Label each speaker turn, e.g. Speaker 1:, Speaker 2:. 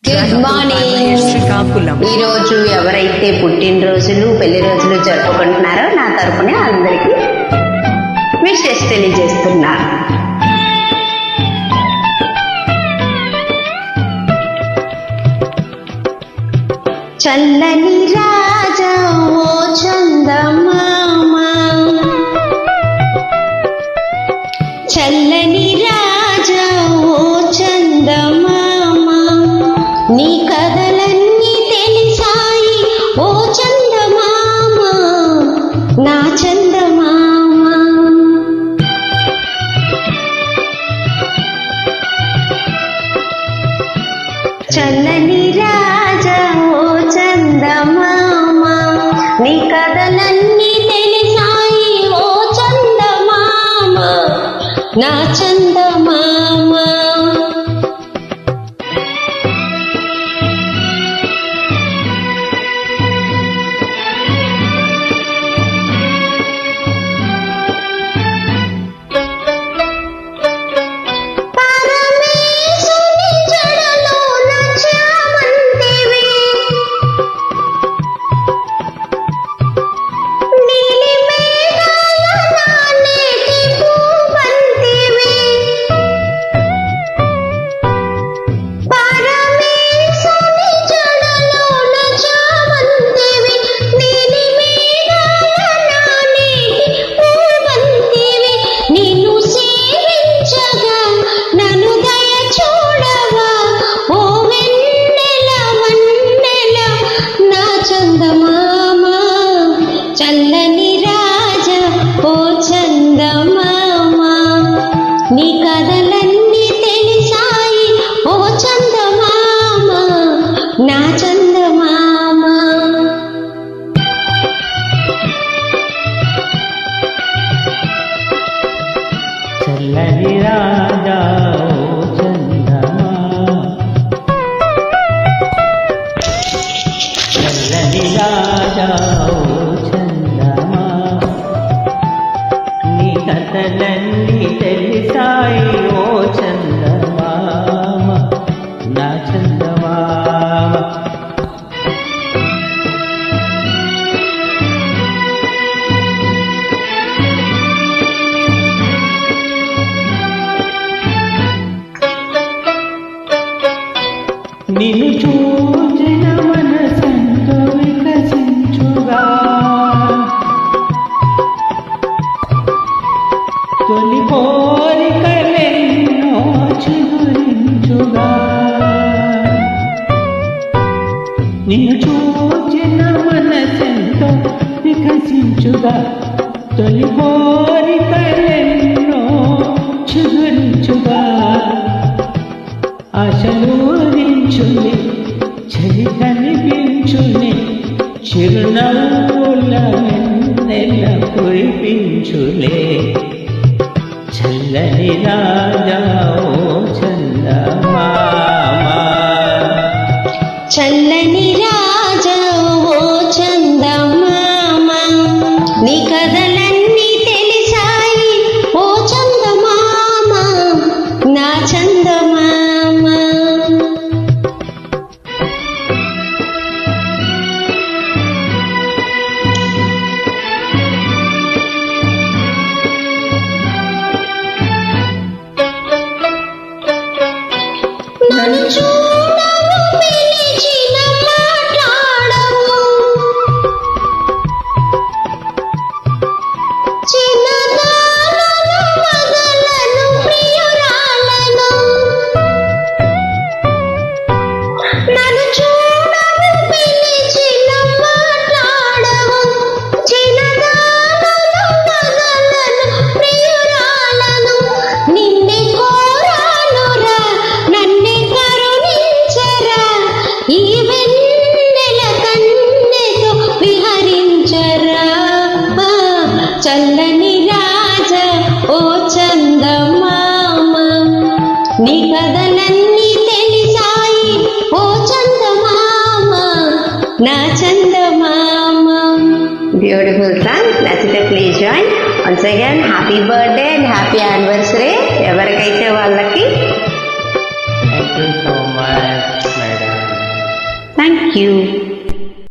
Speaker 1: Good morning.
Speaker 2: Srikakulam.
Speaker 1: ఈరోజు ఎవరైతే పుట్టినరోజులు పెళ్లి రోజులు జరుపుకుంటున్నారో నా తరపున అందరికీ విషెస్ తెలియజేస్తున్నా. చల్లని రాజా ఓ చందమామ, చల్లని రాజా ఓ చందమామ, నీ కథలన్నీ తెలిసాయి ఓ చందమామ, నా చందమామ. చల్లని రాజా ఓ చందమామ, నీ కథలన్నీ తెలిసాయి ఓ చందమామ, నా చందమామ. చల్లని రాజా ఓ చందమామ, నీ కథలన్నీ తెలిసాయి ఓ చందమామ, నా చందమామ.
Speaker 2: చల్లని రాజా ఓ చందమామ, చల్లని రాజా ఓ చందమామ, నీ కథలన్నీ తెలిసాయి ఓ చందమామ, నా చందమామ. నిన్ను చూచిన మనసంతో వికసించుగా, తొలి కోరికలెన్నో చిగురించుగా. నిన్ను చూచిన మనసంతో వికసించుగా, తొలి కోరికలెన్నో చిగురించుగా. ఆశలూరించుని చలి కనిపించుని, చిరునవ్వుల వెన్నెల కురిపించులే. చల్లని రాజా ఓ చందమామ,
Speaker 1: చల్లని రాజా ఓ చందమామ, నీ కథలన్నీ తెలిసాయి ఓ చందమామ, నా చందమామ. నన్ను చూడవు పిలిచిన మాట్లాడవు, చిన్నదానను మగలను ప్రియురాలను. నన్ను చూడవు పిలిచిన మాట్లాడవు, చిన్నదానను మగలను ప్రియురాలను. నిన్నే కోరానురా, నన్నే కరుణించరా, ఈ వెన్నెల కన్నెతో విహరించరా. చల్లని రాజా ఓ చందమామ, నీ కథలన్నీ తెలిసాయి ఓ చందమామ, నా చందమామ. Beautiful song. నచ్చితే please join. Once again happy birthday and happy anniversary ఎవరికైతే వాళ్ళకి.
Speaker 2: Thank you so much, madam.
Speaker 1: Thank you.